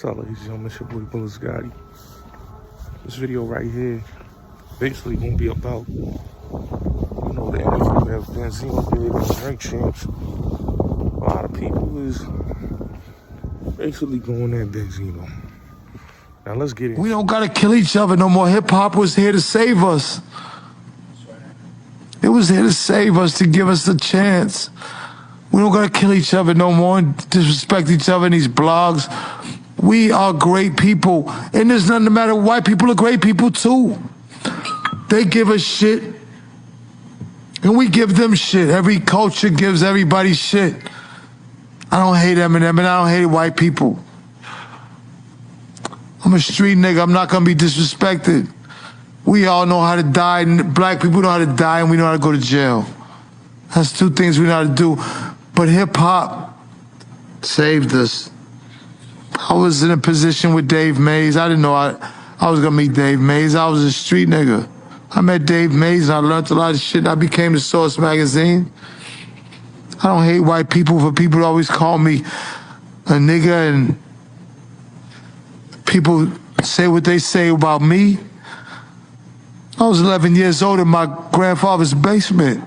What's up, ladies and gentlemen? It's your boy Bullets Gotti. This video right here basically gonna be about, the interview that Benzino did on Drink Champs. A lot of people is basically going at Benzino. Now let's get into it. We don't gotta kill each other no more. Hip hop was here to save us. It was here to save us, to give us a chance. We don't gotta kill each other no more and disrespect each other in these blogs. We are great people, and there's nothing to matter. White people are great people too. They give us shit, and we give them shit. Every culture gives everybody shit. I don't hate Eminem, and I don't hate white people. I'm a street nigga. I'm not gonna be disrespected. We all know how to die, and black people know how to die, and we know how to go to jail. That's two things we know how to do. But hip hop saved us. I was in a position with Dave Mays. I didn't know I was gonna meet Dave Mays. I was a street nigga. I met Dave Mays and I learned a lot of shit. I became the Source magazine. I don't hate white people for people to always call me a nigga, and people say what they say about me. I was 11 years old in my grandfather's basement,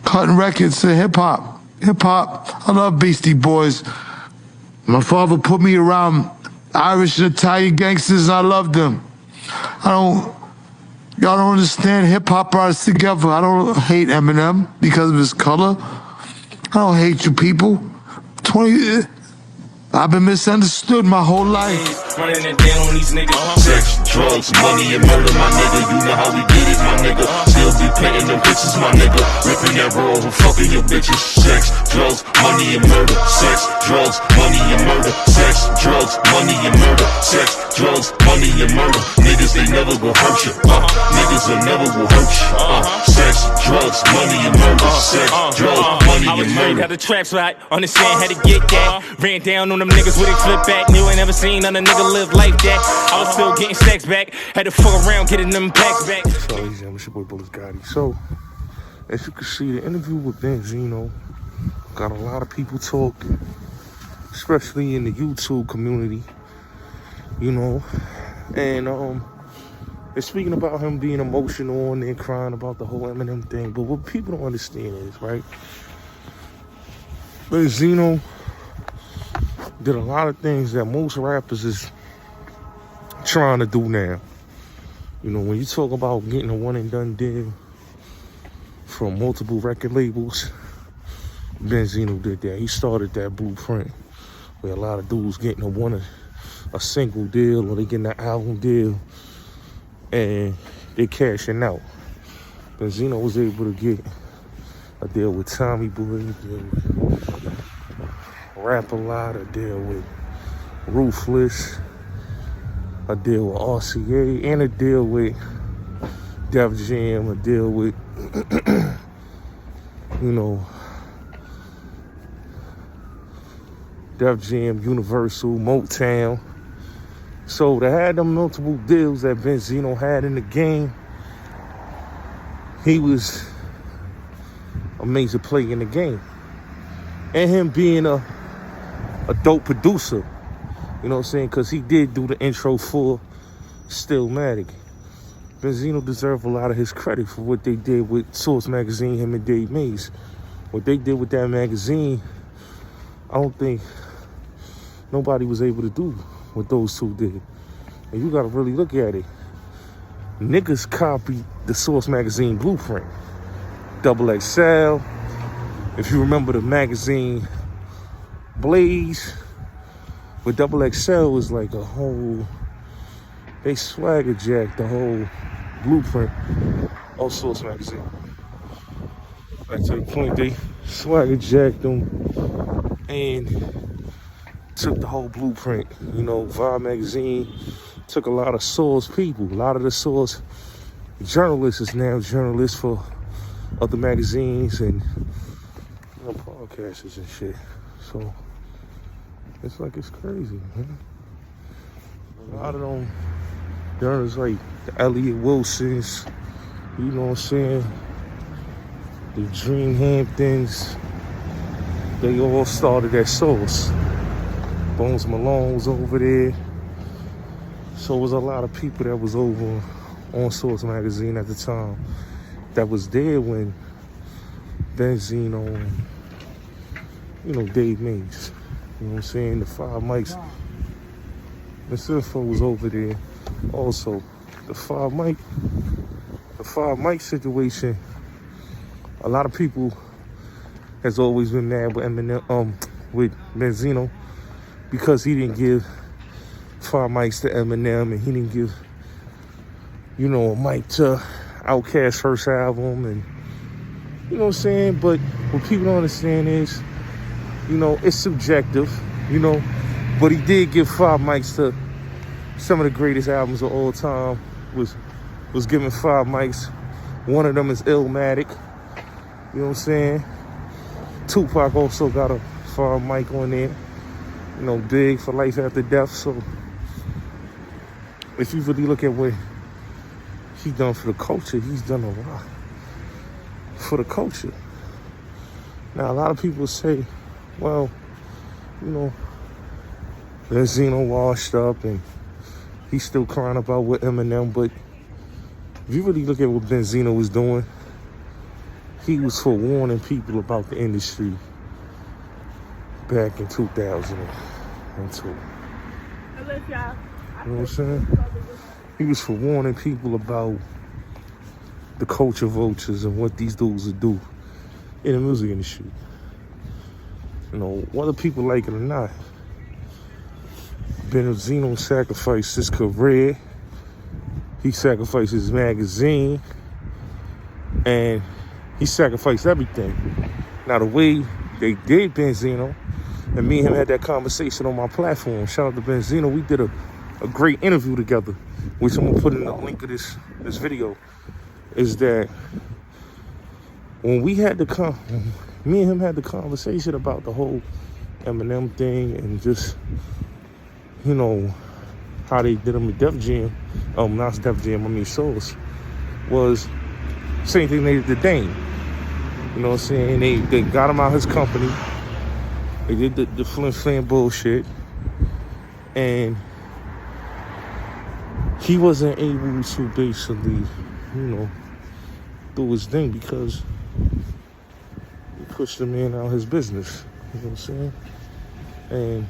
cutting records to hip hop. Hip hop, I love Beastie Boys. My father put me around Irish and Italian gangsters, and I loved them. Y'all don't understand. Hip hop brought us together. I don't hate Eminem because of his color. I don't hate you people. I've been misunderstood my whole life. Running it down on these niggas. Sex, drugs, money, and murder, my nigga. You know how we get it, my nigga. Still be painting them bitches, my nigga. Ripping that roll, fucking your bitches. Sex, drugs, money, and murder. Sex, drugs, money, and murder. Sex, drugs, money, and murder. Sex, drugs, money, and murder. Niggas, they never will hurt you. Niggas will never will hurt you. Sex, drugs, money, and murder. Sex, drugs, money, and murder. How the traps right, understand how to get that. Ran down on them niggas with a flip back. Knew I never seen another nigga live like that. I was still getting stacks back. Had to fuck around getting them packs back. So, ladies and gentlemen, it's your boy Bullets Gotti. So, as you can see, the interview with Benzino got a lot of people talking, especially in the YouTube community, and they're speaking about him being emotional and then crying about the whole Eminem thing. But what people don't understand is, right, Benzino did a lot of things that most rappers is trying to do now. When you talk about getting a one and done deal from multiple record labels, Benzino did that. He started that blueprint where a lot of dudes getting a single deal or they getting an album deal and they cashing out. Benzino was able to get a deal with Tommy Boy, a deal with Rap a Lot, a deal with Ruthless, a deal with RCA, and a deal with Def Jam, a deal with, Def Jam, Universal, Motown. So to have them multiple deals that Benzino had in the game, he was a major player in the game. And him being a dope producer, you know what I'm saying? Because he did do the intro for Stillmatic. Benzino deserved a lot of his credit for what they did with Source magazine, him and Dave Mays. What they did with that magazine, I don't think nobody was able to do what those two did. And you gotta really look at it. Niggas copied the Source magazine blueprint. XXL. If you remember the magazine Blaze, but XXL was like a whole, they swagger jacked the whole blueprint of Source magazine. Like to the point they swagger jacked them and took the whole blueprint. Vibe magazine took a lot of Source people. A lot of the Source journalists is now journalists for other magazines and podcasters and shit. So it's crazy, man. A lot of them journalists like the Elliot Wilsons, you know what I'm saying, the Dream Hamptons, they all started at Source. Bones Malone was over there. So it was a lot of people that was over on Source Magazine at the time that was there when Benzino and, Dave Mays, you know what I'm saying? The Five Mics. Miss Info was over there also. The Five Mic situation, a lot of people has always been mad with Eminem, with Benzino, because he didn't give 5 mics to Eminem, and he didn't give, a mic to Outkast's first album, and you know what I'm saying? But what people don't understand is, it's subjective, but he did give 5 mics to some of the greatest albums of all time. Was giving 5 mics. One of them is Illmatic, you know what I'm saying? Tupac also got a 5 mic on there, Big for Life After Death. So if you really look at what he done for the culture, he's done a lot for the culture. Now, a lot of people say, well, Benzino washed up and he's still crying about what Eminem, but if you really look at what Benzino was doing, he was forewarning people about the industry back in 2002. You know what I'm saying? He was forewarning people about the culture vultures and what these dudes would do in the music industry. Whether people like it or not, Benzino sacrificed his career, he sacrificed his magazine, and he sacrificed everything. Now, the way they did Benzino, and me and him had that conversation on my platform. Shout out to Benzino. We did a great interview together, which I'm gonna put in the link of this video. Is that when we had me and him had the conversation about the whole Eminem thing and just, how they did him at Def Jam, not Def Jam, I mean Source, was same thing they did to Dame. You know what I'm saying? They got him out his company. They did the flim flam bullshit. And he wasn't able to basically, do his thing because he pushed the man out of his business. You know what I'm saying? And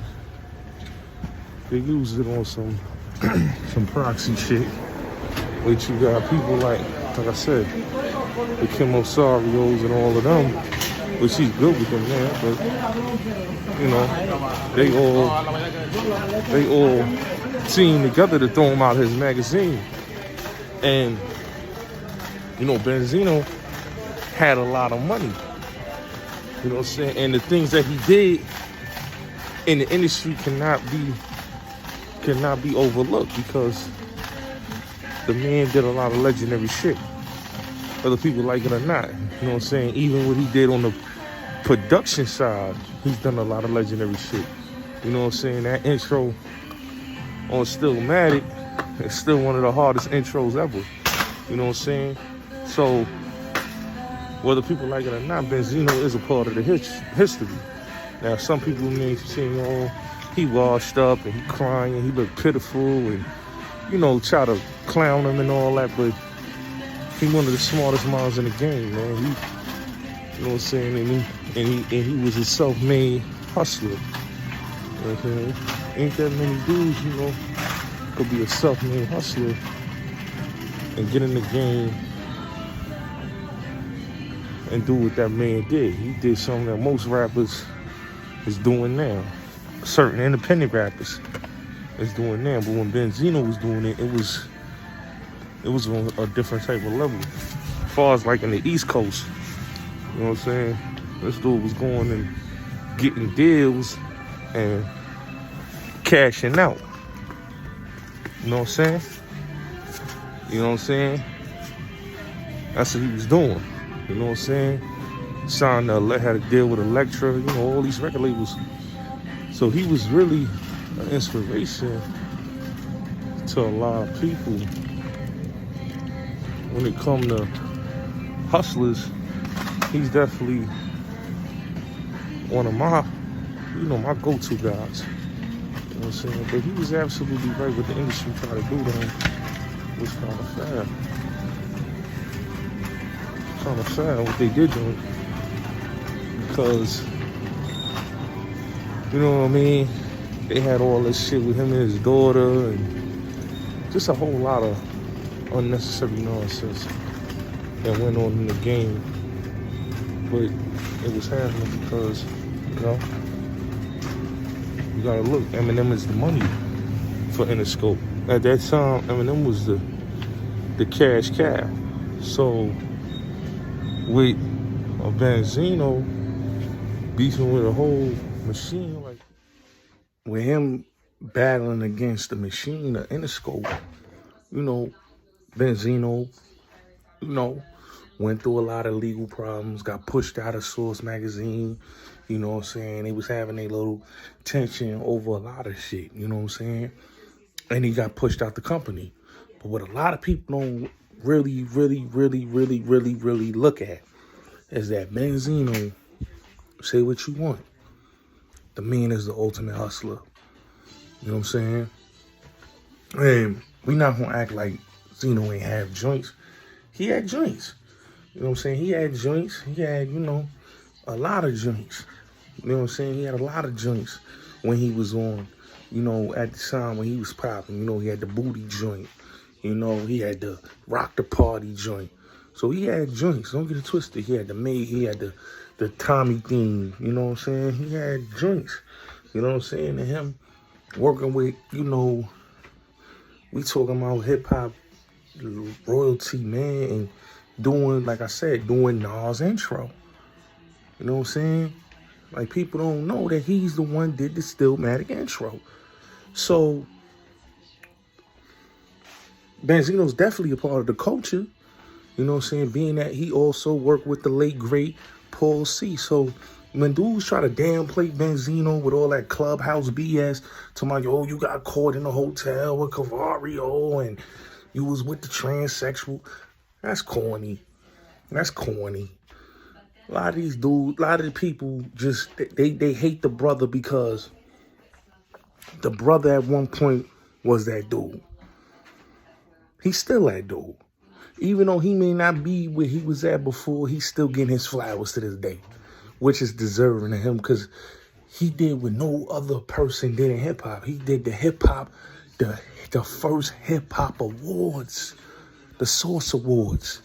they used it on some proxy shit, which you got people like I said, the Kim Osarios and all of them, which he's good with them now, but they all team together to throw him out of his magazine. And Benzino had a lot of money. You know what I'm saying? And the things that he did in the industry cannot be overlooked, because the man did a lot of legendary shit, whether people like it or not. You know what I'm saying? Even what he did on the production side, he's done a lot of legendary shit. You know what I'm saying? That intro on Stillmatic is still one of the hardest intros ever. You know what I'm saying? So whether people like it or not, Benzino is a part of the history. Now, some people may say, he washed up and he crying and he looked pitiful and, try to clown him and all that, but he one of the smartest minds in the game, man. He, you know what I'm saying? And he was a self-made hustler. You know what I'm saying? Ain't that many dudes, could be a self-made hustler and get in the game and do what that man did. He did something that most rappers is doing now. Certain independent rappers is doing now. But when Benzino was doing it, it was on a different type of level. As far as like in the East Coast, you know what I'm saying? This dude was going and getting deals and cashing out. You know what I'm saying? You know what I'm saying? That's what he was doing. You know what I'm saying? Signed had a deal with Elektra, all these record labels. So he was really an inspiration to a lot of people when it comes to hustlers. He's definitely one of my go-to guys. You know what I'm saying? But he was absolutely right. What the industry tried to do to him was kind of foul. Kind of foul what they did to him. Because, you know what I mean? They had all this shit with him and his daughter and just a whole lot of unnecessary nonsense that went on in the game. But it was happening because, you know, you gotta look, Eminem is the money for Interscope. At that time, Eminem was the cash cow. So with a Benzino beefing with a whole machine, like with him battling against the machine, the Interscope, you know, Benzino, you know, went through a lot of legal problems, got pushed out of Source magazine, you know what I'm saying? They was having a little tension over a lot of shit, you know what I'm saying? And he got pushed out the company. But what a lot of people don't really look at is that Benzino, say what you want, the man is the ultimate hustler. You know what I'm saying? And we not gonna act like Zeno ain't have joints. He had joints. You know what I'm saying? He had joints. He had, you know, a lot of joints. You know what I'm saying? He had a lot of joints when he was on, you know, at the time when he was popping. You know, he had the booty joint. You know, he had the rock the party joint. So he had joints. Don't get it twisted. He had the May. He had the Tommy theme. You know what I'm saying? He had joints. You know what I'm saying? And him working with, you know, we talking about hip hop royalty, man, and doing, like I said, doing Nas intro. You know what I'm saying? Like, people don't know that he's the one that did the Stillmatic intro. So Benzino's definitely a part of the culture. You know what I'm saying? Being that he also worked with the late, great Paul C. So when dudes try to downplay Benzino with all that clubhouse BS, talking about, yo, you got caught in a hotel with Cavario and you was with the transsexual, that's corny. That's corny. A lot of these dudes, a lot of the people just, they hate the brother because the brother at one point was that dude. He's still that dude. Even though he may not be where he was at before, he's still getting his flowers to this day, which is deserving of him because he did what no other person did in hip hop. He did the hip hop, the first hip hop awards, the Source Awards.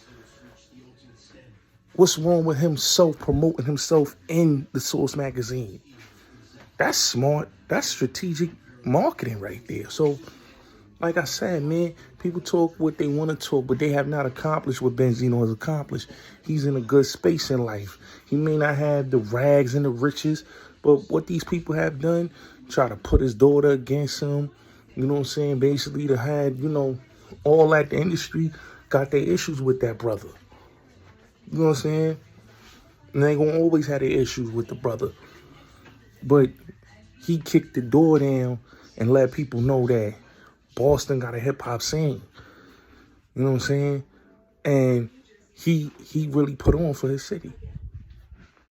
What's wrong with him promoting himself in the Source magazine? That's smart. That's strategic marketing right there. So, like I said, man, people talk what they want to talk, but they have not accomplished what Benzino has accomplished. He's in a good space in life. He may not have the rags and the riches, but what these people have done, try to put his daughter against him, you know what I'm saying? Basically, to have, you know, all that the industry got their issues with that brother. You know what I'm saying? And they gonna always have their issues with the brother. But he kicked the door down and let people know that Boston got a hip hop scene. You know what I'm saying? And he really put on for his city.